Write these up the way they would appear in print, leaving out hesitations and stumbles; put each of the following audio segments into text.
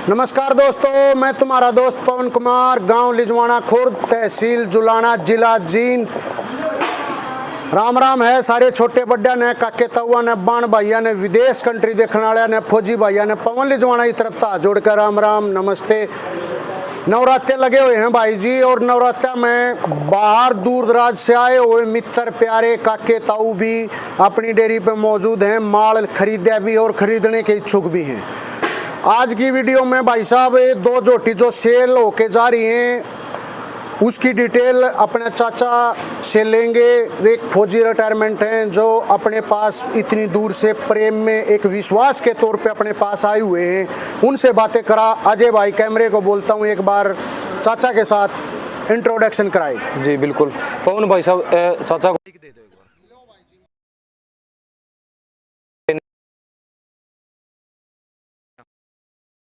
नमस्कार दोस्तों, मैं तुम्हारा दोस्त पवन कुमार, गांव लिजवाना खुर्द, तहसील जुलाना, जिला जींद। राम राम है सारे छोटे बड्डा ने, काके तवा ने, बाण भाइया ने, विदेश कंट्री देखने वाले ने, फौजी भाइया ने, पवन लिजवाना की तरफ था जोड़कर राम राम नमस्ते। नवरात्रे लगे हुए हैं भाई जी, और नवरात्रा में बाहर दूर दराज से आए हुए मित्र प्यारे काके ताऊ भी अपनी डेयरी पे मौजूद हैं, माल खरीदा भी और खरीदने के इच्छुक भी हैं। आज की वीडियो में भाई साहब दो जोटी जो सेल होके जा रही हैं उसकी डिटेल अपने चाचा से लेंगे। एक फौजी रिटायरमेंट हैं जो अपने पास इतनी दूर से प्रेम में एक विश्वास के तौर पे अपने पास आए हुए हैं, उनसे बातें करा। अजय भाई कैमरे को बोलता हूँ एक बार चाचा के साथ इंट्रोडक्शन कराए। जी बिल्कुल पवन भाई साहब, चाचा को दे दो।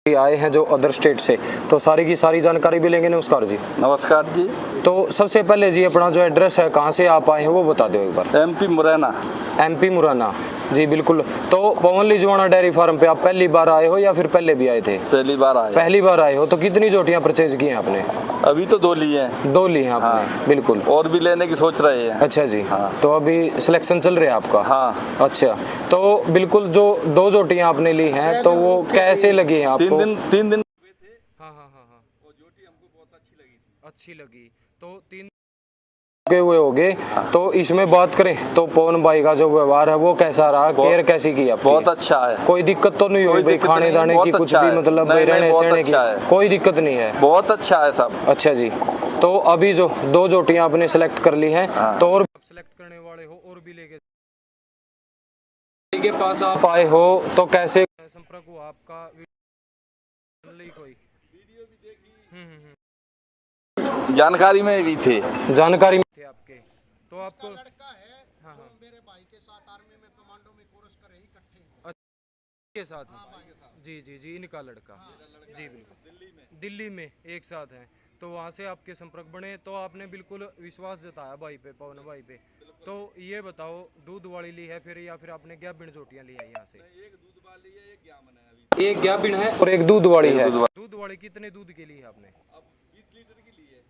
आए हैं जो अदर स्टेट से, तो सारी की सारी जानकारी भी लेंगे। नमस्कार जी। नमस्कार जी। तो सबसे पहले जी अपना जो एड्रेस है, कहाँ से आप आए हैं वो बता दो एक बार। एमपी मुरैना। एमपी मुरैना, जी बिल्कुल। तो पवन लिजवाना डेयरी फार्म पे आप पहली बार आए हो या फिर पहले भी आए थे? पहली बार आए। पहली बार आए हो। तो कितनी जोटियां परचेज की हैं आपने? अभी तो दो ली हैं। दो ली हैं आपने? हाँ। बिल्कुल। और भी लेने की सोच रहे हैं। अच्छा जी। हाँ। तो अभी सिलेक्शन चल रहा है आपका? हाँ। अच्छा, तो बिल्कुल जो दो जोटियां आपने ली हैं तो वो कैसे लगी हैं आपको? तीन दिन वो जोटी हमको बहुत अच्छी लगी। तो 3 हुए हो गए। तो इसमें बात करें तो पवन भाई का जो व्यवहार है वो कैसा रहा? केयर कैसी की आपकी? बहुत अच्छा है। कोई दिक्कत तो नहीं हुई भाई? खाने दाने की कुछ भी मतलब रहने सहने की कोई दिक्कत नहीं है? बहुत अच्छा है सब। अच्छा जी। तो अभी जो दो जोटियां आपने सेलेक्ट कर ली हैं, तो और सेलेक्ट करने वाले हो और भी लेके के पास आप आए हो तो कैसे संपर्क हुआ आपका? कोई वीडियो भी देखी? जानकारी में भी थे। जानकारी में थे आपके। तो आपको लड़का है जो मेरे भाई के साथ आर्मी में कमांडो में कोर्स कर रही इकट्ठे के साथ। जी जी जी, इनका लड़का। जी बिल्कुल। दिल्ली में एक साथ हैं, तो वहाँ से आपके संपर्क बने। तो आपने बिल्कुल विश्वास जताया भाई पे, पवन भाई पे। तो ये बताओ, दूध वाली ली है फिर या फिर आपने गैबिन जोटियाँ ली है यहाँ से? एक दूध वाली है, एक ग्याबिन है। एक ग्याबिन है और एक दूध वाली है। दूध वाली कितने दूध के लिए है आपने?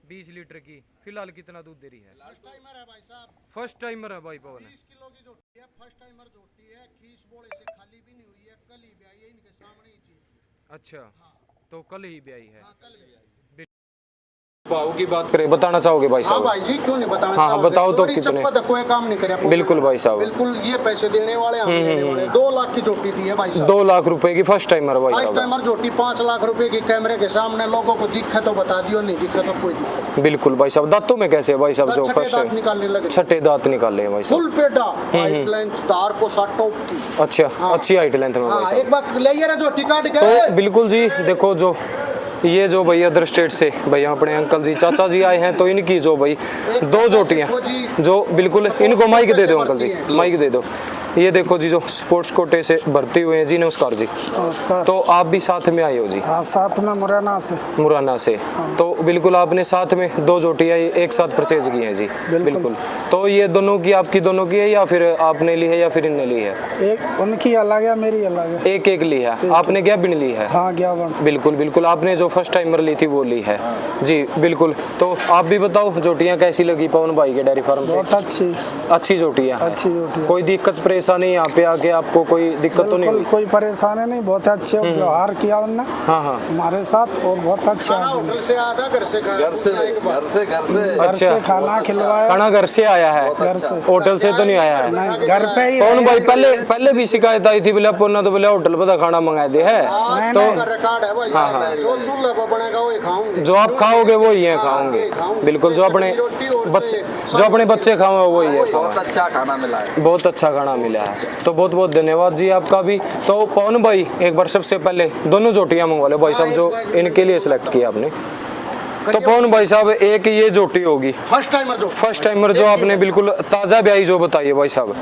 20 लीटर की। फिलहाल कितना दूध दे रही है? फर्स्ट टाइमर है भाई साहब। फर्स्ट टाइमर है भाई पवन। 20 किलो की जोटी है, फर्स्ट टाइमर जोटी है, खीस बोले से खाली भी नहीं हुई है, कल ही ब्याई है, इनके सामने ही चीज। अच्छा। हाँ। तो कल ही ब्याई है? हाँ, कल ब्याई। भाव की बात करें, बताना चाहोगे भाई साहब? हाँ भाई जी, क्यों नहीं बताना हाँ, चाहोगे? बताओ तो कितने? कोई काम नहीं करे। बिल्कुल भाई साहब, बिल्कुल ये पैसे देने वाले हम लेने वाले। 2 लाख की जोटी दी है भाई साहब। 2 लाख रुपए की फर्स्ट टाइमर भाई साहब। फर्स्ट टाइमर जोटी 5 लाख रुपए की। कैमरे के सामने लोगों को दिखे तो बता दियो, नहीं दिखे तो कोई दिक्कत। बिल्कुल भाई साहब। दांतों में कैसे है भाई साहब? जो फर्स्ट दांत निकालने लगे, छठे दांत निकाले हैं भाई साहब। फुल पेटा, हाइट लेंथ, तार को 60 टॉप की। अच्छा, अच्छी हाइट लेंथ में भाई साहब। एक बार ले ये जोटी काट के। तो बिल्कुल जी देखो, जो ये जो भाई अदर स्टेट से भैया अपने अंकल जी चाचा जी आए हैं, तो इनकी जो भाई दो जोटियां जो बिल्कुल, इनको माइक दे दो अंकल जी, माइक दे दो। ये देखो जी जो स्पोर्ट्स कोटे से भर्ती हुए हैं जी। नमस्कार जी। नमस्कार। तो आप भी साथ में आए हो जी? हाँ, साथ में मुरैना से। मुरैना से। तो बिल्कुल आपने साथ में दो जोटियां एक साथ परचेज की हैं जी? बिल्कुल। तो ये दोनों की आपकी दोनों की है या फिर आपने ली है या फिर इनने ली है? एक उनकी अलग है, मेरी अलग है। एक एक ली है आपने? गैबिन ली है? हाँ, ग्याबिन। बिल्कुल बिल्कुल। आपने जो फर्स्ट टाइमर ली थी वो ली है जी। बिल्कुल। तो आप भी बताओ जोटियां कैसी लगी पवन भाई के डेयरी फार्म पे? बहुत अच्छी जोटियां हैं। अच्छी जोटी। कोई दिक्कत परेशानी यहाँ पे आके आपको कोई दिक्कत तो नहीं हुई? कोई परेशानी नहीं, बहुत अच्छे व्यवहार किया उनने। हाँ हाँ, हमारे साथ, और बहुत अच्छा। होटल से आधा घर से अच्छा, खाना खिलवाया। खाना घर से आया है? घर से। होटल से तो नहीं आया है? नहीं, घर पे ही। पवन भाई पहले भी शिकायत आई थी, बोले पोना तो बोले होटल पर खाना मंगा दे है। तो रिकॉर्ड है भाई साहब, जो चूल्हे पर बनेगा वही खाऊंगे। जो आप खाओगे वो ही है खाओगे। बिल्कुल। जो अपने बच्चे खाओ वो ही है। बहुत अच्छा खाना मिला है। बहुत अच्छा खाना मिला है। तो बहुत बहुत धन्यवाद जी आपका भी। तो पवन भाई एक बार सबसे पहले दोनों जोटियां मंगवा लो भाई साहब जो इनके लिए सिलेक्ट किया आपने। तो पवन भाई साहब, एक ये जोटी होगी फर्स्ट टाइमर जो आपने बिल्कुल ताज़ा ब्याई जो बताइए भाई साहब।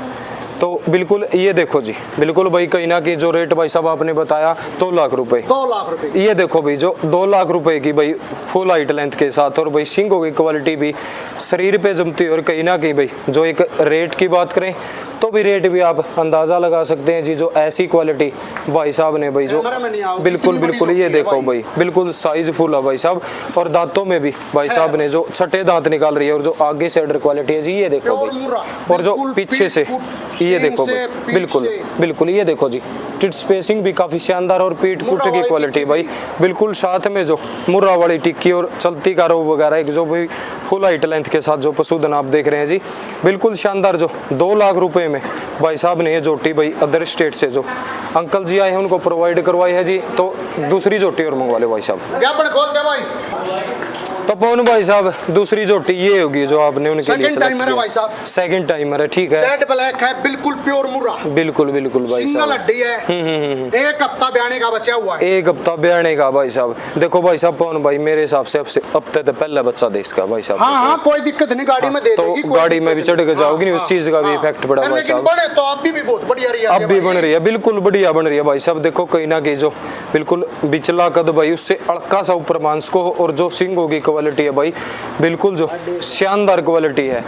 तो बिल्कुल ये देखो जी, बिल्कुल भाई कहीं ना कि जो रेट भाई साहब आपने बताया 2 लाख रुपए। 2 लाख रुपए। ये देखो भाई जो 2 लाख रुपए की भाई फुल हाइट लेंथ के साथ, और भाई सिंगों की क्वालिटी भी शरीर पे जमती है। और कहीं ना कहीं भाई जो एक रेट की बात करें तो भी रेट भी आप अंदाज़ा लगा सकते हैं जी। जो ऐसी क्वालिटी भाई साहब ने भाई जो कैमरा में नहीं आओगी, बिल्कुल कितनी बड़ी बिल्कुल ये जोटी है देखो भाई, बिल्कुल साइज फुल है भाई साहब। और दांतों में भी भाई साहब ने जो छठे दांत निकाल रही है, और जो आगे से अडर क्वालिटी है जी ये देखो प्योर भाई। मुर्रा, और जो बिल्कुल पीछे से पीठ ये सींग देखो से, भाई, पीठ बिल्कुल से। बिल्कुल ये देखो जी। टिट स्पेसिंग भी काफ़ी शानदार और पीठ पुट मुर्रा की वाली क्वालिटी टिक्की भाई बिल्कुल। साथ में जो मुर्रा वाली टिक्की और चलती का रो वगैरह एक जो भी फुल हाइट लेंथ के साथ जो पशुधन आप देख रहे हैं जी, बिल्कुल शानदार। जो 2 लाख रुपए में भाई साहब ने ये जोटी भाई अदर स्टेट से जो अंकल जी आए हैं उनको प्रोवाइड करवाई है जी। तो दूसरी जोटी और मंगवा ले भाई साहब। ज्ञापन खोल दे भाई। तो पवन भाई साहब दूसरी जोटी ये होगी जो आपने उनके लिए सेकंड टाइमर है भाई साहब, सेकंड टाइमर है, ठीक है। जेड ब्लैक है, बिल्कुल प्योर मुर्रा, बिल्कुल बिल्कुल भाई सिंगल साहब। हड्डी है। एक हफ्ता ब्याने का बचा हुआ है। एक हफ्ता ब्याने का भाई साहब। देखो भाई साहब पवन भाई मेरे हिसाब से हफ्ते तो पहला बच्चा दे इसका भाई साहब। हाँ हाँ कोई दिक्कत नहीं, गाड़ी में दे तो देगी, कोई गाड़ी में भी दिक्कत चढ़ के नहीं। जाओगी नहीं, उस हाँ, चीज का भी हाँ। इफेक्ट पड़ा भाई लेकिन साहब। बने तो अब भी बहुत बढ़िया रही है। अब भी बन रही है, बिल्कुल बढ़िया बन रही है भाई साहब। देखो कहीं ना कहीं जो बिल्कुल बिचला कद भाई उससे अड़का सा ऊपर मांस को, और जो सिंगों की क्वालिटी है भाई बिल्कुल जो शानदार क्वालिटी है।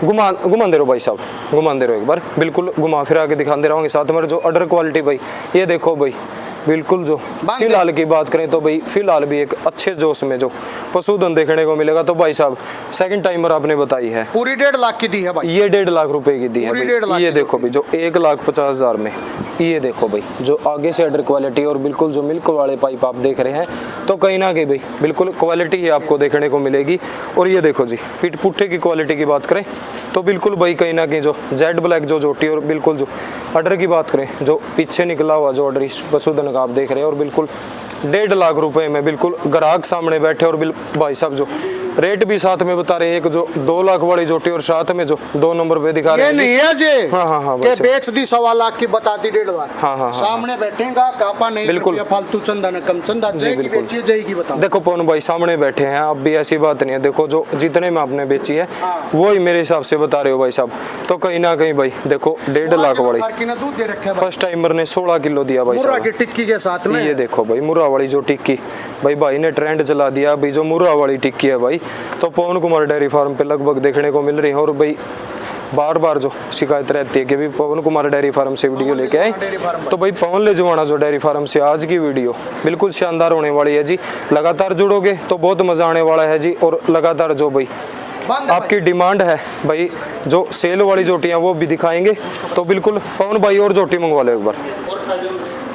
घुमा दे रहो भाई साहब, घुमा दे रहो एक बार, बिल्कुल घुमा फिरा के दिखा दे रहा हूँ। साथ में जो अडर क्वालिटी भाई ये देखो भाई, बिल्कुल जो फिलहाल की बात करें तो भाई फिलहाल भी एक अच्छे जोश में जो पशुधन देखने को मिलेगा। तो भाई साहब सेकंड टाइमर आपने बताई है पूरी 1.5 लाख की दी है भाई। ये 1.5 लाख रुपए की दी है पूरी भाई। 1.5 लाख ये की देखो भाई जो 1,50,000 में, ये देखो भाई जो आगे से अडर क्वालिटी और बिल्कुल जो मिल्क वाले पाइप आप देख रहे हैं, तो कहीं ना कहीं भाई बिल्कुल क्वालिटी ही आपको देखने को मिलेगी। और ये देखो जी पीठ पुट्ठे की क्वालिटी की बात करें तो बिल्कुल भाई कहीं ना कहीं जो जेड ब्लैक जो जोटी, और बिल्कुल जो अडर की बात करें जो पीछे निकला हुआ जो अडर इस पशुधन का आप देख रहे हैं, और बिल्कुल 1.5 लाख रुपए में बिल्कुल ग्राहक सामने बैठे। और भाई साहब जो रेट भी साथ में बता रहे हैं, एक जो 2 लाख वाली जोटी और साथ में जो 2 नंबर पे दिखा रहे ये हैं नहीं है जी हाँ हाँ हाँ कि भाई साहब। बेच दी 1.25 लाख की, बताती 1.5 लाख। हाँ, हाँ, हाँ। सामने बैठेगा कापा नहीं, बिल्कुल। रुपया फालतू चंदा न कम चंदा, जय की बिल्कुल। बेची जय की बताओ। देखो पवन भाई सामने बैठे हैं, अब भी ऐसी बात नहीं है। देखो जो जितने में आपने बेची है वो ही मेरे हिसाब से बता रहे हो भाई साहब। तो कहीं ना कहीं भाई देखो 1.5 लाख वाली की ना दूध दे रखे भाई। फर्स्ट टाइमर ने 16 किलो दिया भाई मुर्रा साहब। की टिक्की के साथ में ये देखो भाई मुर्रा वाली जो टिक्की भाई ने ट्रेंड चला दिया भाई। जो मुर्रा वाली टिक्की है भाई तो पवन कुमार डेयरी फार्म पे लगभग देखने को मिल रही है। और भाई बार बार जो शिकायत रहती है कि भी पवन कुमार डेयरी फार्म से वीडियो लेके आए, तो भाई पवन लेजुआना जो डेयरी फार्म से आज की वीडियो बिल्कुल शानदार होने वाली है जी। लगातार जुड़ोगे तो बहुत मजा आने वाला है जी। और लगातार जो भाई आपकी डिमांड है भाई जो सेल वाली जोटियां वो भी दिखाएंगे। तो बिल्कुल पवन भाई और जोटी मंगवा लो एक बार।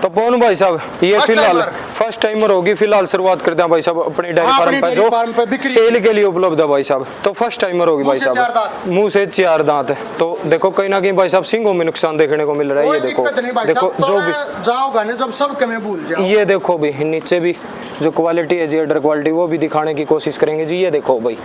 तो पवन भाई साहब ये फिलहाल फर्स्ट टाइमर होगी, फिलहाल शुरुआत करते हैं भाई साहब अपनी डेयरी हाँ, फार्म अपनी पर डेयरी जो फार्म पे बिक्री। सेल के लिए उपलब्ध है भाई साहब। तो फर्स्ट टाइमर होगी भाई साहब, मुंह से 4 दांत है। तो देखो कहीं ना कहीं भाई साहब सिंगों में नुकसान देखने को मिल रहा है। ये कोई देखो दिक्कत नहीं भाई देखो साहब, जो तो भी जाओगा ना जब सब कमे भूल जाओ। ये देखो भाई नीचे भी जो क्वालिटी है जी अडर क्वालिटी वो भी दिखाने की कोशिश करेंगे जी। ये देखो भाई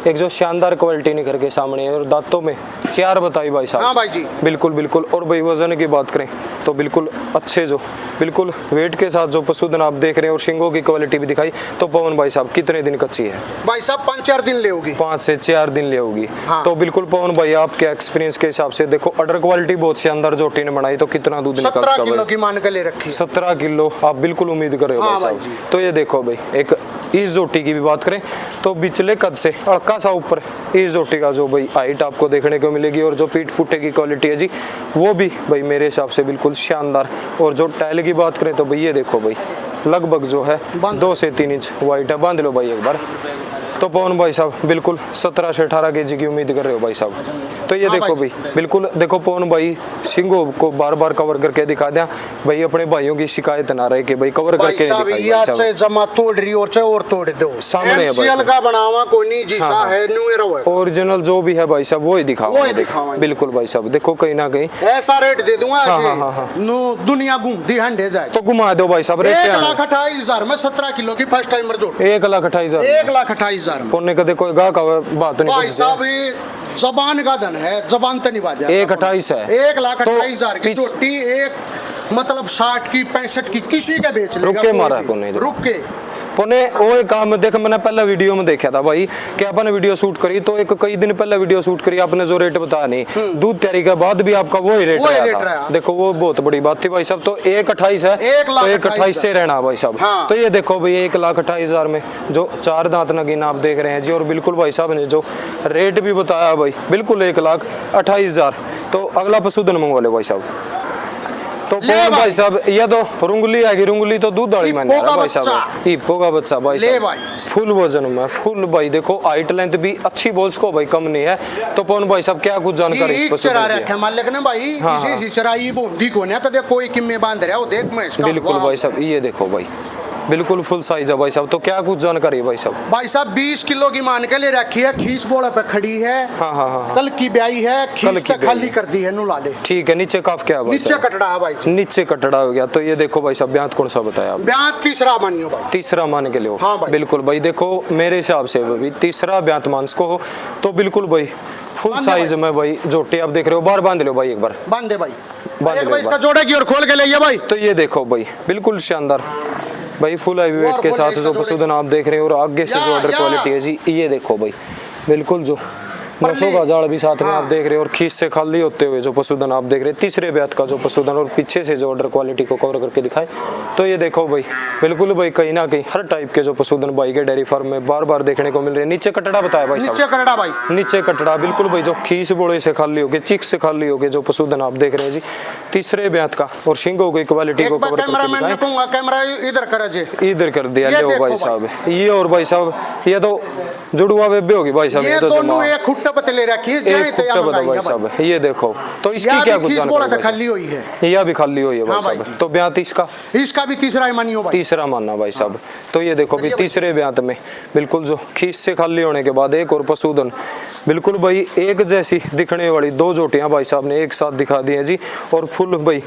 एक जो शानदार क्वालिटी निखर के सामने है, और दांतों में 4 बताई भाई साहब। हाँ भाई जी बिल्कुल बिल्कुल। और भाई वजन की बात करें तो बिल्कुल अच्छे जो बिल्कुल वेट के साथ जो पशुधन आप देख रहे हैं, और शिंगों की क्वालिटी भी दिखाई। तो पवन भाई साहब कितने दिन कच्ची है? भाई साहब 5-4 दिन ले होगी। 5 से 4 दिन ले होगी। हाँ। तो बिल्कुल पवन भाई आपके एक्सपीरियंस के हिसाब से देखो अडर क्वालिटी बहुत शानदार जोटी ने बनाई, तो कितना दूध निकल 17 सकता किलो भाई? की मान के ले रखी है। 17 किलो आप बिल्कुल उम्मीद कर रहे हो हाँ भाई भाई साहब। तो ये देखो भाई एक इस जोटी की भी बात करें तो बिचले कद से अड़का सा ऊपर इस जोटी का जो भाई हाइट आपको देखने को मिलेगी, और जो पीठ पुट्ठे की क्वालिटी है जी वो भी भाई मेरे हिसाब से बिल्कुल शानदार। और जो टाइल की बात करें तो भाई ये देखो भाई लगभग जो है 2 से 3 इंच वाइट है। बांध लो भाई एक बार। तो पवन भाई साहब बिल्कुल 17 से 18 केजी की उम्मीद कर रहे हो भाई साहब। तो ये हाँ देखो भाई बिल्कुल देखो पवन भाई सिंगों को बार बार कवर करके दिखा दिया भाई, अपने भाइयों की शिकायत ना रहे कि भाई कवर भाई करके साहब दिखाई ये भाई साहब। चाहे जमा तोड़ रही और चाहे और तोड़ दो, सामने है भाई MCL का बनावा कोई नहीं जी सा है न्यू एरा है। ओरिजिनल जो भी है भाई साहब वो ही दिखाओ, वो ही दिखाओ। बिल्कुल भाई साहब। देखो कहीं ना कहीं ऐसा रेट दे दूंगा हाँ, जी, हाँ, हाँ, हाँ। नु दुनिया घूम दी हंडे जाए। तो घुमा दो भाई साहब। रेट क्या है? 1,28,000 में 17 किलो की फर्स्ट टाइमर जोड़ 1,28,000 1,28,000 में। पुण्य का देखो गा का बात नहीं भाई कुछ साहब ये जबान का धन है, जबान तो नहीं बाजा। 1,28,000 है। 1,28,000 की तो चोटी एक मतलब 60 की 65 की किसी का बेच लेगा। रुक के कोई मारा भी। कौन नहीं? रुक के पुणे वो एक काम देख मैंने पहले वीडियो में देखा था भाई कि अपन वीडियो शूट करी तो एक कई दिन पहले वीडियो शूट करी आपने जो रेट बताया नहीं दूध तैयारी के बाद भी आपका वही रेट रहा था। देखो वो बहुत बड़ी बात थी भाई साहब। तो 1,28 है तो 1,28 से रहना भाई साहब। तो ये देखो भाई 1,28,000 में जो 4 दांत नगीना आप देख रहे हैं जी। और बिल्कुल भाई साहब ने जो रेट भी बताया भाई बिल्कुल 1,28,000। तो अगला पशुधन मंगवा ले भाई साहब। तो भाई साहब ये तो रुंगली आएगी। रुंगली तो दूध वाली मैंने भाई साहब ईपो का बच्चा भाई साहब फुल वजन में फुल भाई। देखो हाइट लेंथ भी अच्छी बोल्स को भाई कम नहीं है। तो पवन भाई साहब क्या कुछ जानकारी इस चरा रखे मालिक ने भाई इसी चराई बोंदी को ने तो देख कोई किम्मे बांध रहा है वो देख मैं इसका बिल्कुल भाई साहब ये देखो भाई बिल्कुल फुल साइज है भाई साहब। तो क्या कुछ जानकारी है भाई साहब? भाई साहब 20 किलो की मान के ले रखी है। खींच बोला पे खड़ी है। हाँ। कल की ब्याई है। खींच तक खाली कर दी है नुला ले। ठीक है। नीचे काफ क्या है भाई? नीचे कटड़ा है भाई। नीचे कटड़ा हो गया। तो ये देखो भाई साहब ब्यांत कौन सा बताया? ब्यांत तीसरा मानियो भाई। तीसरा मान के लियो। हाँ भाई। बिल्कुल भाई देखो मेरे हिसाब से भाई तीसरा ब्यांत मांस को तो बिल्कुल भाई फुल साइज में भाई जोटे आप देख रहे हो। बार बांध लो भाई एक बार बांध दे भाई। बांध भाई इसका जोड़े की और खोल के ले भाई। तो ये देखो भाई बिल्कुल शानदार भाई फुल हैवी वेट के साथ जो पशुधन आप देख रहे हो और आगे से जो ऑर्डर क्वालिटी है जी ये देखो भाई बिल्कुल जो नसों का जाल भी साथ में आप देख रहे हो और खींच से खाली होते हुए जो पशुधन आप देख रहे हैं। तीसरे ब्यात का जो पशुधन और पीछे से जो ऑर्डर क्वालिटी को कवर करके दिखाए। तो ये देखो भाई बिल्कुल भाई कहीं ना कहीं हर टाइप के जो पशुधन भाई के डेयरी फार्म में बार बार देखने को मिल रहे हैं। नीचे कटड़ा बताया भाई नीचे कटड़ा भाई। नीचे कटड़ा बिल्कुल भाई जो खींच बोड़े से खाली हो गए चीक से खाली हो गए जो पशुधन आप देख रहे हैं जी तीसरे ब्यात का और शिंगों की क्वालिटी को कवर करके दिखाए। कैमरा इधर कर जी इधर कर दिया लो भाई साहब। ये और भाई साहब ये तो जुड़वा बेबे होगी भाई साहब। ये दोनों एक खुट्टा पतले रखी है भाई साहब। ये देखो तो इसकी क्या कुछ जानकारी? खाली हुई है। यह भी खाली हुई है भाई साहब। तो ब्यांत इसका भी तीसरा ही मानियो भाई। तीसरा मानना भाई साहब। तो ये देखो भाई तीसरे ब्यांत में बिल्कुल जो खींच से खाली होने के बाद एक और पशुधन बिल्कुल भाई एक जैसी दिखने वाली 2 जोटियां भाई साहब ने एक साथ दिखा दी है जी। और फुल भाई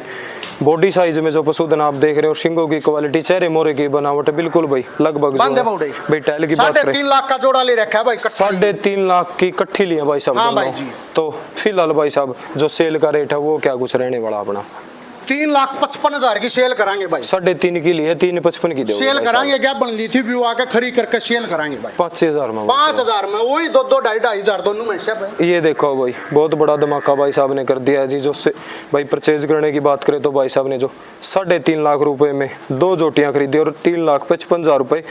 बॉडी साइज में जो पशुधन आप देख रहे हो शिंगों की क्वालिटी चेहरे मोरे की बनावट बिल्कुल भाई लगभग भाई टैल की बात करें 3.5 लाख का जोड़ा ले रखा है भाई। 3.5 लाख की इकट्ठी ली है भाई साहब। हाँ भाई जी। तो फिलहाल भाई साहब जो सेल का रेट है वो क्या कुछ रहने वाला अपना? 3,55,000 की सेल कराएंगे भाई। 3.5 की लिए 3.55 की सेल कराएंगे। क्या बन ली थी व्यू आके खरी करके सेल कराएंगे भाई 5,000 में 5,000 में वही 2,500 दोनों में सब। ये देखो भाई बहुत बड़ा धमाका भाई साहब ने कर दिया है जी। जो से भाई परचेज करने की बात करें तो भाई साहब ने जो 3.5 लाख रुपए में 2 जोटियां खरीदी और 3,55,000 रुपए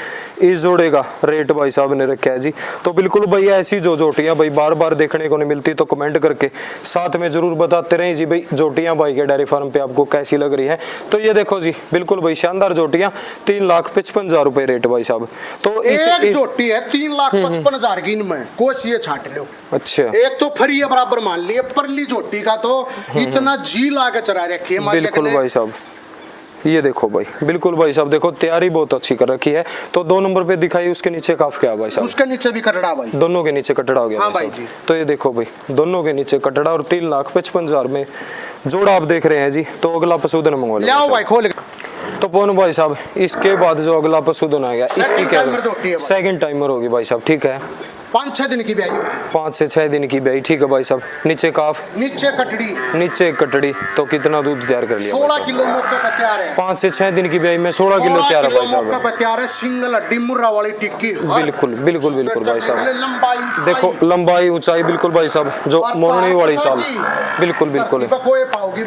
इस जोड़े का रेट भाई साहब ने रखा है जी। तो बिल्कुल भाई ऐसी जो जोटियां भाई बार बार देखने को नहीं मिलती तो कमेंट करके साथ में जरूर बताते रहे जी भाई जोटियां भाई के डेयरी फार्म पे आपको कैसी लग रही है। तो ये देखो जी बिल्कुल भाई शानदार जोटियां 3,55,000 रुपए रेट भाई साहब। तो एक जोटी है 3,55,000 की इनमें कोच ये छाट लो। अच्छा एक तो फ्री है बराबर मान लिए परली जोटी का तो इतना जी लाके चरा रखी है बिल्कुल भाई साहब। ये देखो भाई बिल्कुल भाई साहब देखो तैयारी बहुत अच्छी कर रखी है। तो 2 नंबर पे दिखाई उसके नीचे काफ क्या भाई साहब? उसके नीचे भी कटड़ा भाई। दोनों के नीचे कटड़ा हो गया। हाँ भाई जी। तो ये देखो भाई दोनों के नीचे कटड़ा और 3,55,000 में जोड़ा आप देख रहे हैं जी। तो अगला पशुधन मंगवा लो। ले भाई खोल। तो पवन भाई साहब इसके बाद जो अगला पशुधन आएगा इसकी क्या सेकंड टाइमर होगी भाई साहब? ठीक है 5-6 दिन की ब्याई। 5 से 6 दिन की ब्याई। ठीक है भाई साहब। नीचे काफ नीचे कटड़ी नीचे कटड़ी। तो कितना दूध तैयार कर लिया? 16 किलो मौके पर तैयार है। 5 से 6 दिन की ब्याई में 16 किलो तैयार है भाई साहब। मौके पर तैयार है। सिंगल हड्डी मुर्रा वाली टिक्की। बिल्कुल बिल्कुल बिल्कुल भाई साहब। लंबाई देखो लंबाई ऊंचाई बिल्कुल भाई साहब जो मोरनी वाली चाल बिल्कुल बिल्कुल।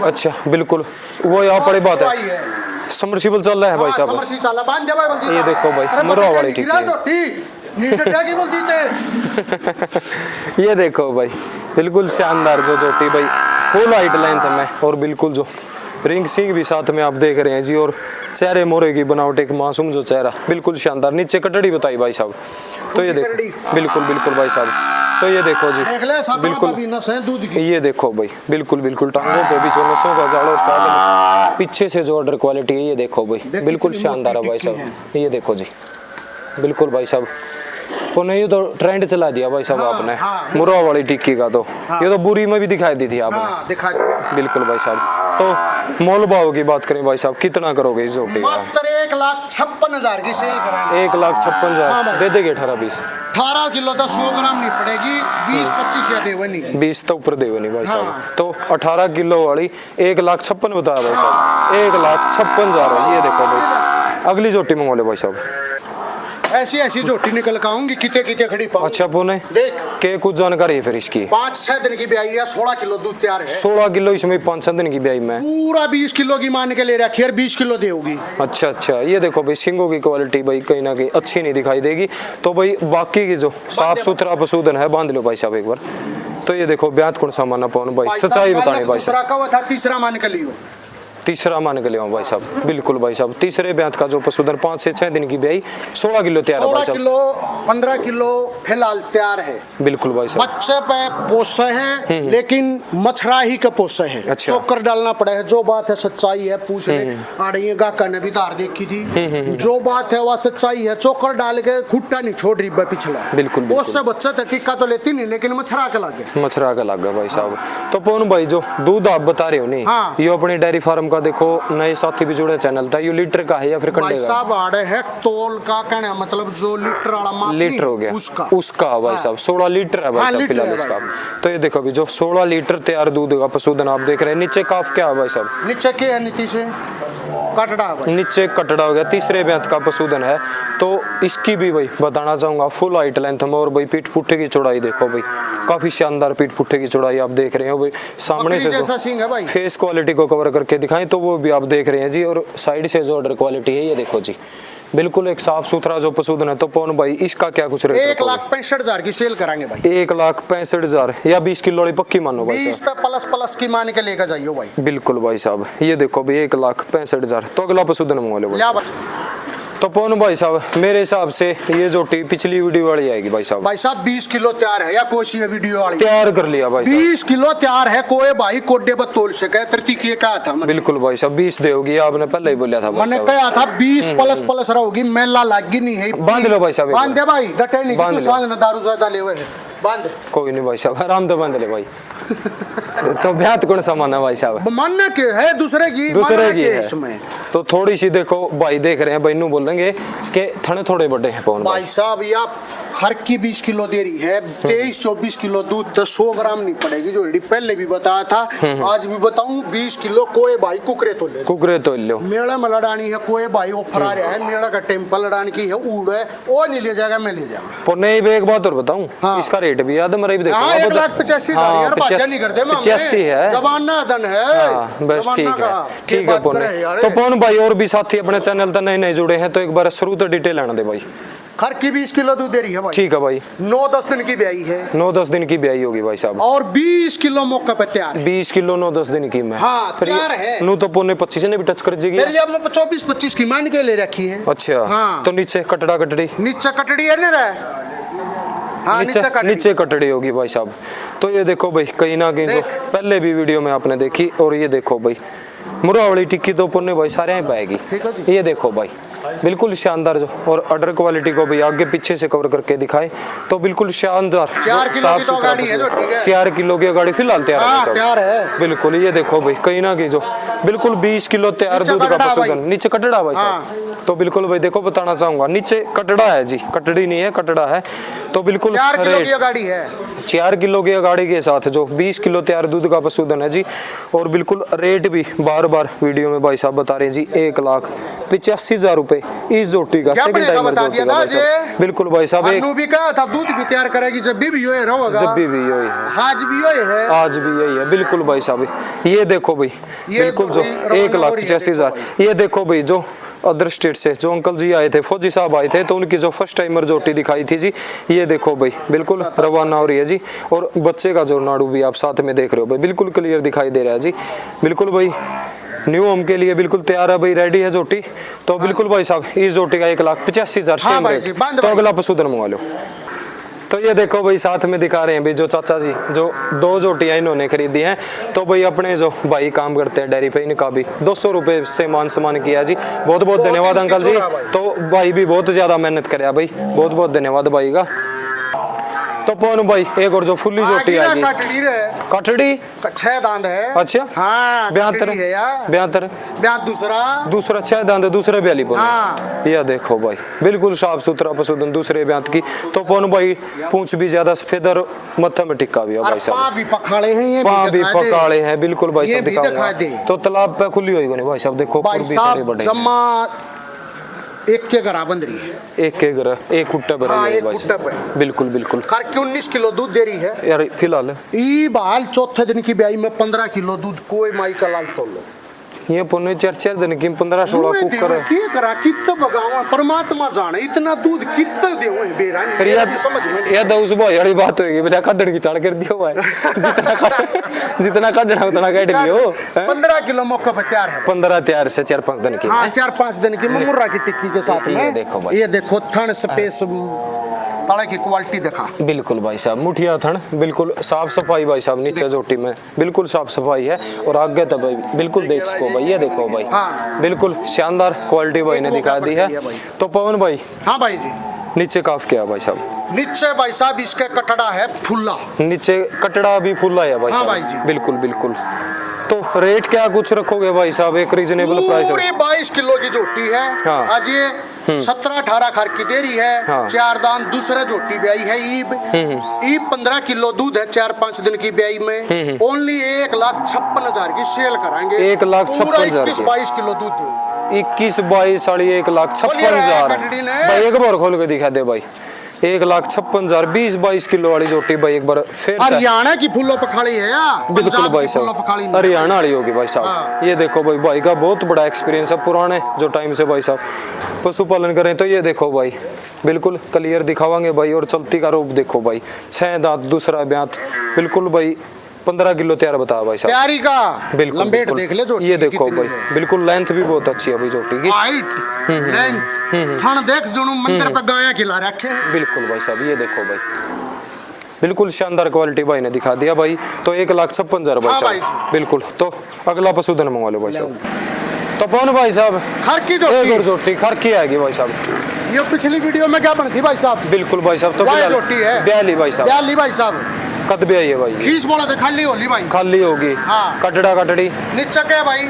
अच्छा बिल्कुल वो यहाँ पड़े बात है समरसीबल चल रहा है भाई साहब। ये देखो भाई मुर्रा वाली टिक्की। ये देखो भाई बिल्कुल शानदार जो जोटी भाई फुल हाइट लेंथ में और बिल्कुल जो रिंग सिंह भी साथ में आप देख रहे हैं जी। और चेहरे मोरे की बनावट एक मासूम जो चेहरा बिल्कुल शानदार। नीचे कटड़ी बताई भाई साहब। तो ये देखो बिल्कुल बिल्कुल भाई साहब। तो ये देखो जी बिल्कुल ये देखो भाई बिल्कुल बिल्कुल टांगों पे भी जो नसों का जाल और साथ पीछे से जो ऑर्डर क्वालिटी है ये देखो भाई बिल्कुल शानदार है भाई साहब। ये देखो जी बिल्कुल भाई साहब। तो नहीं तो ट्रेंड चला दिया भाई साहब आपने मुर्रा वाली टिक्की का। तो ये तो बुरी में भी दिखाई दी थी आपने। बिल्कुल भाई साहब। तो मोल भाव की बात करें भाई साहब कितना करोगे इस जोटी का? 1,56,000 की सेल कराएंगे। 1,56,000 दे देंगे 18 किलो तो 100 ग्राम नहीं पड़ेगी 20-25 या देवनी 20 तो ऊपर देवनी भाई साहब। तो 18 किलो वाली 1,56,000 बताया भाई साहब। 1,56,000। ये देखो भाई अगली जोटी मंगवा ले भाई साहब। ऐसी ऐसी झोटी निकल के आऊंगी, किते किते खड़ी पाऊंगी। अच्छा पुणे देख के कुछ जानकारी है फिर इसकी? 5-6 दिन की ब्याई है, 16 किलो दूध तैयार है। 16 किलो इसमें 5-6 दिन की ब्याई में पूरा 20 किलो की मान के ले रखी है, 20 किलो देगी। अच्छा अच्छा, ये देखो भाई सिंगों की क्वालिटी भाई कहीं ना कहीं अच्छी नहीं दिखाई देगी। तो भाई बाकी की जो साफ सुथरा पशुधन है बांध लो भाई साहब एक बार। तो ये देखो ब्यात कौन सा माना पवन भाई, सच्चाई बताने भाई साहब। दूसरा कवा था, तीसरा मान के लियो। तीसरा मान के ले भाई साहब, बिल्कुल भाई साहब। तीसरे ब्यात का जो पशुधन 5 से 6 दिन की ब्याई 16 किलो तैयार है भाई 16 साहब। किलो 15 किलो फिलहाल तैयार है। बिल्कुल भाई साहब। बच्चे पे पोसे हैं, लेकिन मछरा ही का पोसे है। अच्छा। चोकर डालना पड़ा है, जो बात है सच्चाई है। पूछ ले आ रही है, गाका ने भी धार देखी थी। जो बात है वह सच्चाई है। चोकर डाल के खुट्टा नहीं छोड़ रही पिछला। बिल्कुल, बिल्कुल। उससे बच्चा तो टिक्का तो लेती नहीं, लेकिन मछरा के लागे। मछरा का लगा भाई साहब। तो पवन भाई जो दूध आप बता रहे हो नहीं, हाँ। ये अपने डेयरी फार्म का देखो नए साथी भी जुड़े चैनल था, ये लीटर का है या फिर भाई कंडे का? साहब आड़े है तोल का, कहने मतलब जो लीटर वाला माप नहीं लीटर है, हो गया उसका भाई हाँ। साहब 16 लीटर है भाई हाँ, साहब लीटर फिलहाल है इसका। भाई। तो ये देखो अभी जो 16 लीटर तैयार दूध का पशुधन आप देख रहे हैं। नीचे काफ क्या है भाई साहब? नीचे के है, नीचे से कटड़ा है भाई। नीचे कटड़ा हो गया, तीसरे ब्यात का पशुधन है। तो इसकी भी भाई बताना चाहूंगा फुल हाइट लेंथ में। और भाई पीठ पुट्ठे की चौड़ाई देखो भाई, काफी शानदार पीठ पुट्ठे की चौड़ाई आप देख रहे हो भाई। सामने से जैसा सींग है भाई। फेस क्वालिटी को कवर करके दिखाएं तो वो भी आप देख रहे हैं जी। और साइड से जो ऑर्डर क्वालिटी है ये देखो जी, बिल्कुल एक साफ सुथरा जो पशुधन है। तो पवन भाई इसका क्या कुछ रेट? 1,65,000 की सेल कराएंगे भाई। 1,65,000 या 20 किलो वाली पक्की मानो भाई 20 साहब। तो प्लस की मान के लेकर जाइयो भाई। बिल्कुल भाई साहब, ये देखो भाई 1,65,000। तो अगला पशुधन मंगा लो भाई। लिया भाई। तो पवन भाई साहब मेरे हिसाब से ये जोटी पिछली वीडियो वाली आएगी भाई साहब। भाई साहब 20 किलो तैयार है या कोशी है वीडियो वाली? तैयार कर लिया भाई साहब। 20 किलो तैयार है, कोई भाई कोडे पर तोल सके। तरती की कहा था मैंने। बिल्कुल भाई साहब 20 दोगी, आपने पहले ही बोला था भाई मैंने साहब। कहा था 20 प्लस रहोगी, मेला लागी नहीं है। बांध लो भाई साहब। बांध दे भाई, डटे नहीं बांध तू लो। सांग ना दारू ज्यादा ले हुए है। बांध। कोई नहीं भाई साहब, आराम तो बांध ले भाई। तो ब्यात कौन सा माना भाई साहब? मानने के है दूसरे की, दूसरे मानने की के है। इसमें। तो थोड़ी सी देखो भाई देख रहे हैं, भाई नू बोलेंगे कि थने थोड़े बड़े हैं पवन भाई भाई। साहब या हर की 20 किलो दे रही है। 23-24 किलो दूध तो 100 ग्राम नहीं पड़ेगी, जो पहले भी बताया था। आज भी बताऊं 20 किलो कोई भाई कुकरे तो ले। कुकरे तो लो। मेला में लड़ानी है, कोई भाई ऑफर आ रहा है मेला का टेम्पल लड़ानी की है, उड़ है वो नहीं ले जाएगा, मैं ले जाऊंगा। पर नहीं एक बात और बताऊं, हाँ। इसका रेट भी याद है मेरा भी देखो। हाँ, 1,85,000 यार, बात नहीं करते हम। 85 है। जमाना दन है। हाँ, बस जमाना ठीक का। है, ठीक है पवन। यार तो पवन भाई और भी साथी अपने चैनल तक नए नए जुड़े हैं, तो एक बार शुरू तो डिटेल आने दे भाई। हर की 20 किलो दूध दे रही है भाई। ठीक है भाई। 9-10 दिन की ब्याई है 9-10 दिन की ब्याई होगी भाई साहब। और 20 किलो मौके पे तैयार है। 20 किलो 9-10 दिन की में। हाँ, फिर ये- तैयार है। नू तो पौने 25 ने भी टच कर जाएगी। मेरे जब 24-25 की मान के ले रखी है। अच्छा हाँ। तो नीचे कटड़ा कटड़ी, नीचे कटड़ी है ना रे? हाँ, नीचे कटड़ी। नीचे कटड़ी होगी भाई साहब। तो ये देखो भाई कहीं ना कहीं जो देख। पहले भी वीडियो में आपने देखी। और ये देखो भाई मुरावली टिक्की तो पुण्य भाई सारे यहाँ पाएगी। ठीक है जी। ये देखो भाई बिल्कुल शानदार जो, और अडर क्वालिटी को भी आगे पीछे से कवर करके दिखाए तो बिल्कुल शानदार। 4 किलो साफ की तो सुथरा गाड़ी है जो, ठीक है। 4 किलो की गाड़ी फिलहाल तैयार है हाँ, भाई साहब। तैयार है। बिल्कुल ये देखो भाई कहीं ना कहीं जो बिल्कुल 20 किलो तैयार नीचे दूध का कटड़ा पशुधन। भाई। नीचे कटड़ा भाई साहब। तो बिल्कुल भाई देखो बताना चाहूंगा नीचे कटड़ा है जी, कटड़ी नहीं है कटड़ा है। तो बिल्कुल 4 किलो रेट- की गाड़ी है। 4 किलो की गाड़ी के साथ जो 20 किलो तैयार दूध का पशुधन है जी। और बिल्कुल रेट भी बार बार वीडियो में भाई साहब बता रहे हैं जी। 1,85,000 रुपए इस जोटी का। क्या सेकंड बनेगा टाइमर बता जोटी दिया का था भाई साहब। जे? बिल्कुल भाई साहब एक अनु भी कहा था दूध भी तैयार करेगी, जब भी यो रहेगा। जब भी यही है, आज भी यो है। आज भी यही है। बिल्कुल भाई साहब ये देखो भाई ये बिल्कुल जो जोटी रवाना हो रही है, 1,85,000। देखो ये देखो भाई जो अदर स्टेट से जो अंकल जी आए थे, फौजी साहब आए थे, तो उनकी जो फर्स्ट टाइमर जोटी दिखाई थी जी। ये देखो भाई बिल्कुल रवाना हो रही है जी। और बच्चे का जो नाड़ू भी आप साथ में देख रहे हो भाई बिल्कुल क्लियर दिखाई दे रहा है जी। बिल्कुल भाई न्यू होम के लिए बिल्कुल तैयार है भाई, रेडी है जोटी। तो बिल्कुल भाई साहब इस जोटी का 1,85,000 हाँ सेम भाई रेट। जी, बांध तो भाई। अगला पशुधन मंगा लो। तो ये देखो भाई साथ में दिखा रहे हैं भाई जो चाचा जी जो 2 जोटियां इन्होंने खरीदी हैं। तो भाई अपने जो भाई काम करते हैं डेयरी पे, इनका भी 200 रुपए से मान सम्मान किया जी। बहुत बहुत धन्यवाद अंकल जी। तो भाई भी बहुत ज्यादा मेहनत करे भाई, बहुत बहुत धन्यवाद भाई का। तो पवन भाई एक और जो फुल्ली जोटी आगे आएगी ना कटड़ी रे। कटड़ी 6 दांत है। अच्छा हाँ, ब्यातर कटड़ी है यार। ब्यातर ब्यात दूसरा। दूसरा 6 दांत दूसरे ब्याली बोले। हाँ। यह देखो भाई बिल्कुल साफ सुथरा पशुधन दूसरे ब्यात की। तो पवन भाई पूंछ भी ज्यादा सफेद और मत्था में टिक्का भी है और भाई साहब। पाँव भी पखाड़े हैं, ये पाँव भी दिखा दे। पकाड़े हैं बिल्कुल भाई ये साहब भी दिखा दिखाऊंगा। दे। तो तालाब पे खुली होगी नहीं भाई साहब, देखो भाई ऊपर भी साहब सारे बड़े हैं। जम्मा एक के घरा बंद रही है। एक के घर एक कुट्टा भरा हाँ, है एक भाई कुट्टा साहब। पे। बिल्कुल बिल्कुल। खर की 19 किलो दूध दे रही है। यार फिलहाल ई बाल चौथे दिन की ब्याई में 15 किलो दूध कोई माई का लाल तो लो। ये पुणे 4-4 दिन की 15-16 कुकर है। की करा कितना बगावा परमात्मा जाने इतना दूध कितना देवे बेरा नहीं फिर मेरा यार भी समझ में नहीं। यार उस भाई वाली बात होगी बेटा कड्डन की चाल कर दियो भाई जितना कड्डना उतना काट लियो। 15 किलो मौका पे तैयार है। 15 तैयार से 4-5 दिन की। हाँ 4-5 दिन की मुर्रा की टिक्की के साथ में। ये देखो भाई। ये देखो थन स्पेस तले की क्वालिटी देखा। बिल्कुल भाई साहब मुठिया थन बिल्कुल साफ सफाई भाई साहब नीचे जोटी में बिल्कुल साफ सफाई है और आगे तो भाई बिल्कुल देख सको भाई ये देखो भाई हाँ। बिल्कुल शानदार क्वालिटी भाई ने दिखा दी है। तो पवन भाई हाँ भाई जी नीचे काफ क्या है भाई साहब? नीचे भाई साहब इसका कटड़ा है फुल्ला। नीचे कटड़ा भी फुल्ला है भाई हाँ साहब। भाई जी। बिल्कुल बिल्कुल। तो रेट क्या कुछ रखोगे भाई साहब एक रीजनेबल प्राइस? पूरी 22 किलो की झोटी है। हाँ। आज ये 17-18 खर की दे रही है। हाँ। 4 दान दूसरा झोटी ब्याई है ईब। ईब 15 किलो दूध है 4-5 दिन की ब्याई में। ओनली 1,56,000 की सेल कराएंगे। 1,56,000 की। 21-22 किलो दूध दो। 21-22 साड़ी 1,56,000 कटड़ी ने। भाई एक बार खोल के दिखा दे भाई 1,56,000 20-22 किलो वाली जोटी भाई एक बार फिर हरियाणा की फूलों पखाड़ी है या बिल्कुल पंजाब भाई की फूलों पखाड़ी साहब नहीं। हरियाणा वाली होगी भाई साहब। हाँ। ये देखो भाई भाई का बहुत बड़ा एक्सपीरियंस है पुराने जो टाइम से भाई साहब पशुपालन करें। तो ये देखो भाई बिल्कुल क्लियर दिखावांगे भाई और चलती का रूप देखो भाई 6 दांत दूसरा ब्यांत बिल्कुल भाई 15 किलो तैयार बताया भाई साहब। तैयारी का बिल्कुल लंबेट बिल्कुल। देख ले जोटी ये देखो कितनी भाई है। बिल्कुल लेंथ भी बहुत अच्छी है भाई जोटी की। हाइट लेंथ थन देख जुनू मंदिर पे गाया खिला रखे हैं। बिल्कुल भाई साहब ये देखो भाई बिल्कुल शानदार क्वालिटी भाई ने दिखा दिया भाई। तो 1,56,000 भाई हाँ साहब भाई। बिल्कुल। तो अगला पशुधन मंगवा लो भाई साहब। तो कौन भाई साहब खर की एक और जोटी जोटी खर की आएगी भाई साहब। ये पिछली वीडियो में क्या बनी थी भाई साहब? बिल्कुल भाई साहब। तो वाह जोटी है। ब्याली भाई साहब ब्याली भाई साहब कद भी आई है भाई खीस बोला था खाली होली भाई। खाली होगी। हाँ। कटड़ा कटड़ी नीचे क्या भाई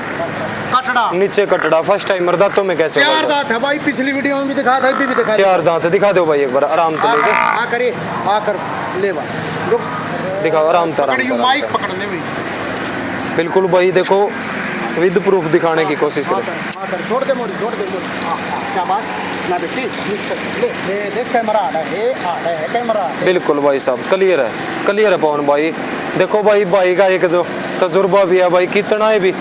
कटड़ा नीचे कटड़ा फर्स्ट टाइम मर्दा तो में कैसे 4 दांत है भाई। पिछली वीडियो में भी दिखाया था अभी भी दिखाया 4 दांत दिखा दो भाई एक बार आराम से लेके आकर आकर ले भाई रुक दिखाओ आराम से पकड़ यू माइक पकड़ ले भाई। बिल्कुल भाई देखो विद प्रूफ दिखाने की कोशिश करो। आकर छोड़ दे मोरी हाँ, शाबाश ना बेटी नीचे ले ले देख कैमरा आ रहा है कैमरा बिल्कुल भाई साहब क्लियर है पवन भाई। देखो भाई भाई का एक जो तजुर्बा भी है भाई कितना है भी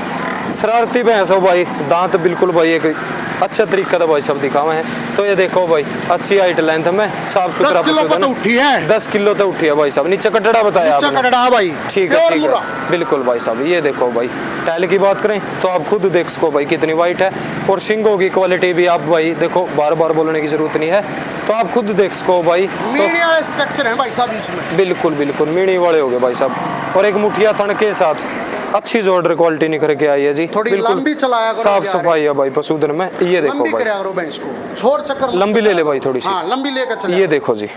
शरारती भैंस हो भाई। दांत बिल्कुल भाई एक अच्छा तरीका था भाई सब दिखावे हैं। तो ये देखो भाई अच्छी हाइट लेंथ में साफ सुथरा 10 किलो पर तो उठी है। 10 किलो तो उठी है भाई साहब। नीचे कटड़ा बताया नीचे आपने। कटड़ा भाई ठीक प्योर है मुर्रा। बिल्कुल भाई साहब। ये देखो भाई टैल की बात करें तो आप खुद देख सको भाई कितनी वाइट है और सिंगों की क्वालिटी भी आप भाई देखो बार बार बोलने की जरूरत नहीं है तो आप खुद देख सको भाई। तो मीनी वाले स्ट्रक्चर है भाई साहब इसमें। बिल्कुल बिल्कुल मीणी वाले हो गए भाई साहब और एक मुठिया थन के साथ अच्छी जोर्डर क्वालिटी निकल के आई है जी। थोड़ी बिल्कुल लंबी चलाया करो साफ यार। सफाई है भाई पशुधन में। ये देखो लंबी भाई कराया करो भैंस को छोड़ चक्कर मत लंबी ले ले कराया भाई करो। थोड़ी सी। हाँ लंबी लेकर चले ये देखो जी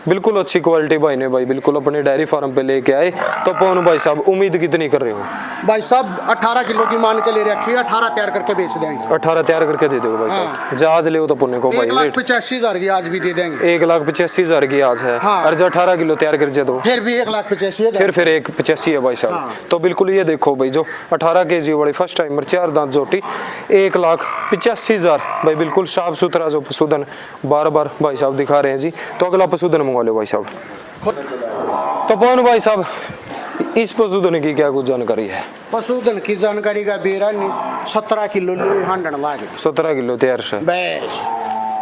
बिल्कुल अच्छी क्वालिटी भाई ने भाई बिल्कुल अपने डेयरी फार्म पे लेके आए। तो पवन भाई साहब उम्मीद कितनी कर रहे हो? भाई साहब 18 किलो की मान के ले रखी है 18 तैयार करके बेच देंगे। 18 तैयार करके दे दोगे भाई साहब। जहाज ले तो पुण्य को भाई रेट 1,85,000 की आज भी दे देंगे। 1,85,000 की आज है। हाँ। और जो 18 किलो तैयार कर दो फिर भी 1,85,000 फिर 1,85 है भाई साहब। हाँ। तो बिल्कुल ये देखो भाई जो 18 kg वाली फर्स्ट टाइमर 4 दांत जोटी 1,85,000 भाई बिल्कुल साफ सुथरा जो पशुधन बार बार भाई साहब दिखा रहे हैं जी। तो अगला पशुधन मंगवा लो भाई साहब। तो पवन भाई साहब इस पशुधन की क्या कुछ जानकारी है? पशुधन की जानकारी का बेरा 17 किलो लोई हांडन लागे 17 किलो तैयार से बस।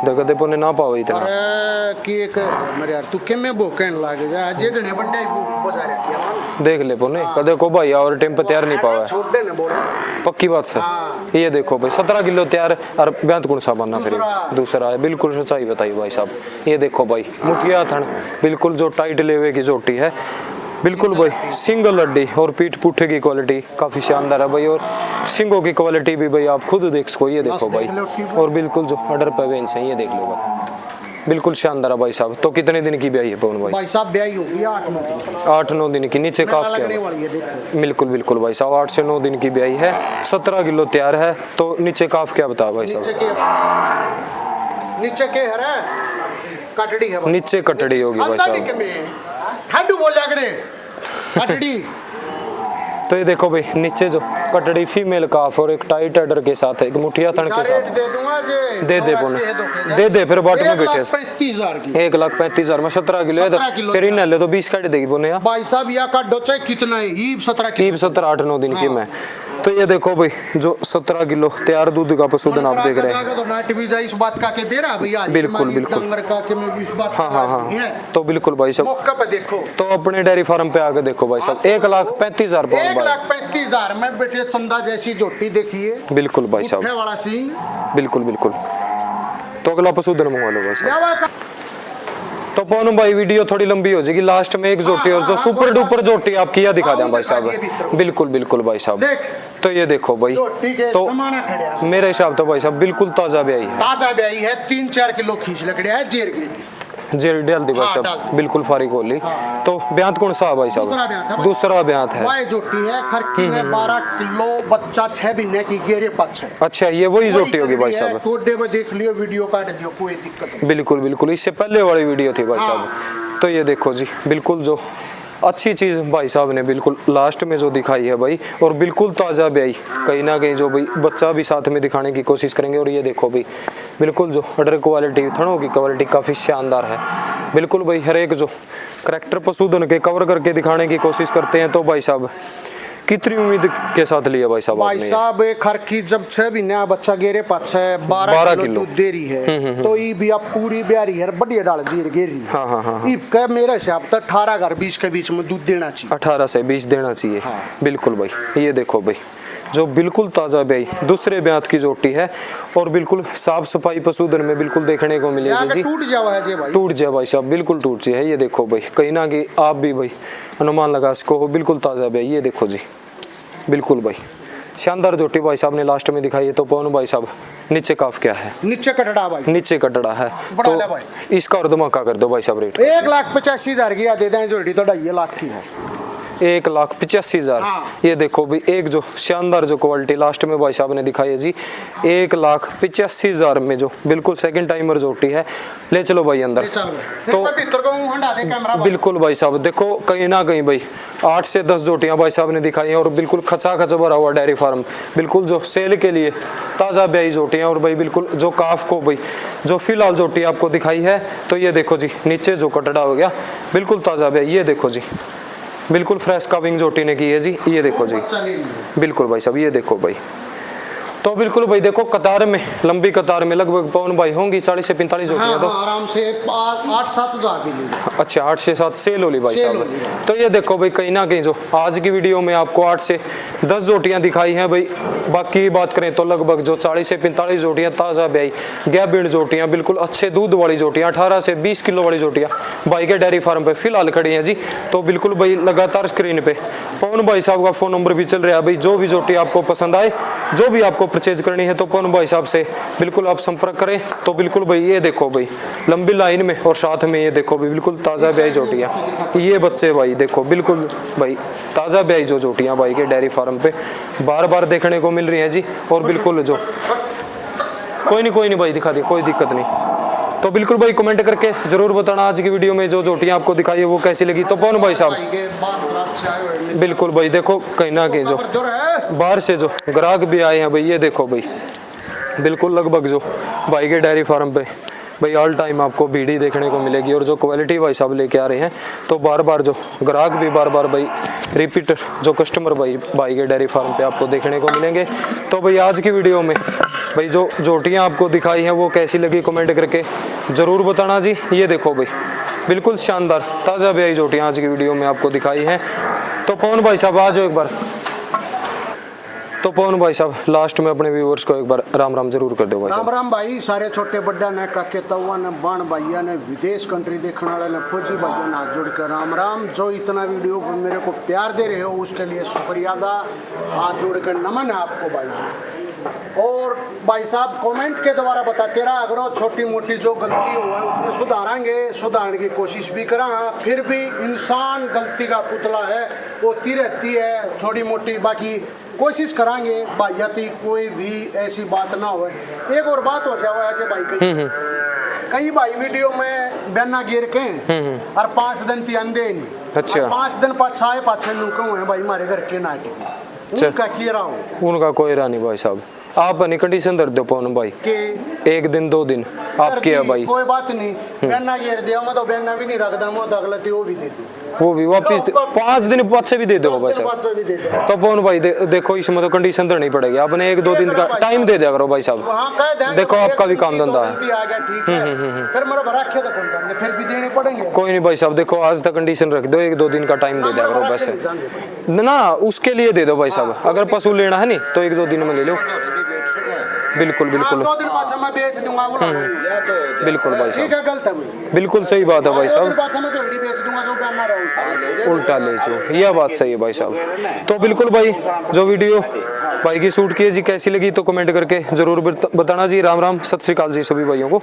देखते पुण्य ना पावे इतना। अरे की एक मेरे यार तू के में भूखन लागे जा जे गने बंडे बजा रखी है देख ले पुण्य कदे को भाई और टाइम पे तैयार नहीं पावा छोड़ दे ना बोल। पक्की बात से। हाँ। ये देखो भाई 17 किलो तैयार और ब्यांत कौन सा बनना फिर दूसरा है बिल्कुल सच्चाई बताई भाई साहब। ये देखो भाई मुठिया थन बिल्कुल जो टाइट लेवे की जोटी है बिल्कुल भाई सिंगल हड्डी और पीठ पुट्ठे की क्वालिटी काफी शानदार है भाई और सिंगों की क्वालिटी भी भाई आप खुद देख सको। ये देखो भाई और बिल्कुल जो अडर पे वेंस है ये देख लो भाई बिल्कुल शानदार है भाई साहब। तो कितने दिन की ब्याई है पवन भाई? भाई साहब ब्याई होगी 8-9 दिन की। नीचे काफ लगने क्या वाली है देखो। बिल्कुल बिल्कुल भाई साहब 8 से 9 दिन की ब्याई है 17 किलो तैयार है। तो नीचे काफ क्या बता भाई साहब? नीचे के हरे कटड़ी है भाई। नीचे कटड़ी होगी भाई अंदर साहब। निकल में ठंडू बोल जा करे कटड़ी। तो ये देखो भाई नीचे जो कटड़ी फीमेल काफ और एक टाइट एडर के साथ है, एक मुठिया थन के रेट साथ। दे दूंगा जे दे दे बोले, दे फिर बाट में बैठे 1,35,000 की 1,35,000 में 17 किलो है 17 किलो। तो फिर इन ले तो 20 काट देगी बोने यार भाई साहब या का डोचे कितना है ईब 17 की कीब 17 8-9 दिन की मैं। तो ये देखो भाई जो 17 किलो तैयार दूध का पशुधन आप देख रहे हैं। तो नाट भी इस बात का के दे रहा भैया बिल्कुल, बिल्कुल। डंगर का के मैं भी इस बात हाँ हाँ हाँ है तो बिल्कुल भाई साहब, मौका पे देखो तो अपने डेयरी फार्म पे आके देखो भाई साहब 1,35,000 पाउंड भाई। 1,35,000 में बेटे चंदा जैसी जोटी देखिए बिल्कुल भाई उठे साहब, वाला सींग बिल्कुल बिल्कुल। तो अगला पशुधन मंगवा लो भाई साहब। यावा का तो पवन भाई वीडियो थोड़ी लंबी हो जाएगी, लास्ट में एक जोटी और जो सुपर डुपर जोटी आपकी यह दिखा दें भाई साहब। बिल्कुल बिल्कुल भाई साहब। देख तो ये देखो भाई, जोटी के तो समाना खड़े मेरे हिसाब तो भाई साहब बिल्कुल ताजा ब्याई है, ताजा ब्याई है 3-4 किलो खींच लकड़िया है जेर की जेल डाल दी भाई हाँ, डाल साहब दी। बिल्कुल फारिग होली। तो ब्यांत कौन सा है भाई दूसरा ब्यांत है साहब? भाई। दूसरा ब्यांत है। वाई जोटी है खरकी में 12 किलो बच्चा 6 महीने की गेरे पक्ष है अच्छा ये वही जोटी होगी भाई साहब। कोडे में देख लियो वीडियो काट दियो कोई दिक्कत नहीं। बिल्कुल बिल्कुल, इससे पहले वाली वीडियो थी भाई हाँ। साहब। तो ये देखो जी बिल्कुल जो अच्छी चीज़ भाई साहब ने बिल्कुल लास्ट में जो दिखाई है भाई, और बिल्कुल ताज़ा ब्याई कहीं ना कहीं जो भाई बच्चा भी साथ में दिखाने की कोशिश करेंगे। और ये देखो भाई बिल्कुल जो अडर क्वालिटी थनों की क्वालिटी काफ़ी शानदार है बिल्कुल भाई। हर एक जो करैक्टर पशुधन के कवर करके दिखाने की कोशिश करते हैं। तो भाई साहब कितनी उम्मीद के साथ लिया भाई साहब भाई आपने? साहब एक खरकी जब 6 महीने बच्चा गेरे पाछ है 12 किलो दूध दे रही है तो ई भी अब पूरी ब्यारी है बढ़िया डाल जीर गेरी हाँ हाँ हाँ ई का मेरे हिसाब तक 18-20 के बीच में दूध देना चाहिए। 18 से 20 देना चाहिए। हाँ। बिल्कुल भाई ये देखो भाई जो बिल्कुल ताज़ा ब्याई दूसरे ब्यांत की जोटी है और बिल्कुल साफ सफाई पशुधन में बिल्कुल देखने को मिलेगी यहाँ जी। टूट जावा है जे भाई टूट जाए भाई साहब बिल्कुल टूट जाए। ये देखो भाई कहीं ना कहीं आप भी भाई अनुमान लगा सको हो बिल्कुल ताज़ा ब्याई। ये देखो जी बिल्कुल भाई शानदार जोटी भाई साहब ने लास्ट में दिखाई है। तो पवन भाई साहब नीचे काफ क्या है? नीचे कटड़ा भाई नीचे कटड़ा है बड़ा ले तो भाई। इसका और धमाका कर दो भाई साहब रेट। 1,85,000 की दे दें जोड़ी तो 2.5 लाख की है। 1,85,000। हाँ। ये देखो भी एक जो शानदार जो क्वालिटी लास्ट में भाई साहब ने दिखाई है जी 1,85,000 में जो बिल्कुल सेकंड टाइमर जोटी है। ले चलो भाई अंदर। तो भीतर को हंडा दे कैमरा भाई। बिल्कुल भाई साहब देखो कहीं ना कहीं भाई 8 से 10 जोटियां भाई साहब ने दिखाई हैं और बिल्कुल खचा खचा भरा हुआ डेयरी फार्म बिल्कुल जो सेल के लिए ताज़ा ब्याई जोटियां। और भाई बिल्कुल जो काफ को भाई जो फिलहाल जोटी आपको दिखाई है। तो ये देखो जी नीचे जो कटड़ा हो गया बिल्कुल ताज़ा ब्याई। ये देखो जी बिल्कुल फ्रेश काविंग जोटी ने की है जी। ये देखो जी बच्चा ले लिया। बिल्कुल भाई साहब ये देखो भाई। तो बिल्कुल भाई देखो कतार में लंबी कतार में लगभग पवन भाई होंगी 40 से 45 जोटियां। हाँ, तो हाँ, आराम से 8-7 हजार की ले लो। अच्छा 8 से 7 सेल होली भाई सेल साहब। होली। तो ये देखो भाई कहीं ना कहीं जो आज की वीडियो में आपको 8 से 10 जोटियां दिखाई हैं भाई। बाकी बात करें तो लगभग जो 40 से 45 जोटियां ताज़ा ब्याई गैप बीड़ जोटियां बिल्कुल अच्छे दूध वाली जोटियां 18 से 20 किलो वाली जोटियां भाई के डेयरी फार्म पे फिलहाल खड़ी हैं जी। तो बिल्कुल भाई लगातार स्क्रीन पे पवन भाई साहब का फ़ोन नंबर भी चल रहा है भाई। जो भी जोटी आपको पसंद आए जो भी आपको परचेज करनी है तो पवन भाई साहब से बिल्कुल आप संपर्क करें। तो बिल्कुल भाई ये देखो भाई लंबी लाइन में और साथ में ये देखो भाई बिल्कुल ताज़ा ब्याई जोटियाँ। ये बच्चे भाई देखो बिल्कुल भाई ताज़ा ब्याई जो जोटियाँ भाई के डेयरी फार्म पे बार बार देखने को मिल रही हैं जी। और बिल्कुल जो कोई नहीं भाई दिखा दे कोई दिक्कत नहीं। तो बिल्कुल भाई कमेंट करके जरूर बताना आज की वीडियो में जो जोटियाँ आपको दिखाई है वो कैसी लगी। तो पवन भाई साहब भाई के बाल रात से आए हुए हैं। बिल्कुल भाई देखो कहीं ना कहीं जो जोर है। बाहर से जो ग्राहक भी आए हैं भाई ये देखो भाई बिल्कुल लगभग जो भाई के डेयरी फार्म पे भाई ऑल टाइम आपको भीड़ ही देखने को मिलेगी। और जो क्वालिटी भाई साहब लेके आ रहे हैं तो बार बार जो ग्राहक भी बार बार भाई रिपीट जो कस्टमर भाई के डेयरी फार्म पे आपको देखने को मिलेंगे। तो भाई आज की वीडियो में भाई जो जोटियाँ आपको दिखाई हैं वो कैसी लगी कमेंट करके ज़रूर बताना जी। ये देखो भाई बिल्कुल शानदार ताज़ा ब्याई जोटियाँ आज की वीडियो में आपको दिखाई हैं। तो पवन भाई साहब आ जाओ एक बार। तो पवन भाई साहब लास्ट में अपने व्यूअर्स को एक बार राम राम जरूर कर दो भाई राम साहब। राम भाई सारे छोटे बड्डा ने काके तवा ने बाण भैया ने विदेश कंट्री देखने वाले ने फौजी भैया ने हाथ जोड़ कर राम राम। जो इतना वीडियो को मेरे को प्यार दे रहे हो उसके लिए शुक्रिया दा हाथ जोड़ कर नमन है आपको भाई। और भाई साहब कमेंट के द्वारा बताते रहा अगर वो छोटी मोटी जो गलती हो है उसमें सुधारने की कोशिश भी करा। फिर भी इंसान गलती का पुतला है होती रहती है थोड़ी मोटी। बाकी कोशिश करांगे भाई कोई भी ऐसी बात ना हो। एक और बात हो जाए ऐसे भाई कई भाई वीडियो में बयाना गिर के और 5 दिन ती अंधे नहीं। अच्छा। 5 दिन पाछा है पाछे नुका हुए भाई हमारे घर के नाटे उनका की रहा हूँ उनका कोई रानी भाई साहब, आप अपनी कंडीशन दर दो पवन भाई, कि 1 दिन 2 दिन आपके है भाई, कोई बात नहीं, बेना घेर दिया मैं तो बेना भी नहीं रखता, मैं तो अगलती वो भी दे दूँ, वो भी वापिस 5 दिन पाछे भी दे दो भाई साहब। बात भी दे दे। तो पवन भाई देखो इसमें तो कंडीशन धरनी पड़ेगी, आपने 1-2 दिन का टाइम दे दिया करो भाई साहब। हाँ कह देंगे, देखो आपका भी काम धंधा है, आ गया ठीक है, फिर मेरा भरा रखे तो कौन जाने, फिर भी देने पड़ेंगे। कोई नहीं भाई साहब, देखो आज तक कंडीशन रख दो, 1-2 दिन का टाइम दे दिया करो बस ना, उसके लिए दे दो भाई साहब। अगर पशु लेना है नहीं तो 1-2 दिन में ले लो, बिल्कुल बिल्कुल 2 दिन पाछा मैं बेच दूंगा, बिल्कुल भाई ठीक साहब, है, गलत है मैं, बिल्कुल सही बात है भाई 2 दिन साहब, पाछा मैं तो बेच दूंगा जो पहनना रहूँ, उल्टा ले जो, यह बात सही है भाई साहब। तो बिल्कुल भाई जो वीडियो भाई की शूट की है जी कैसी लगी तो कमेंट करके जरूर बताना जी। राम राम, सत श्री अकाल जी सभी भाइयों को।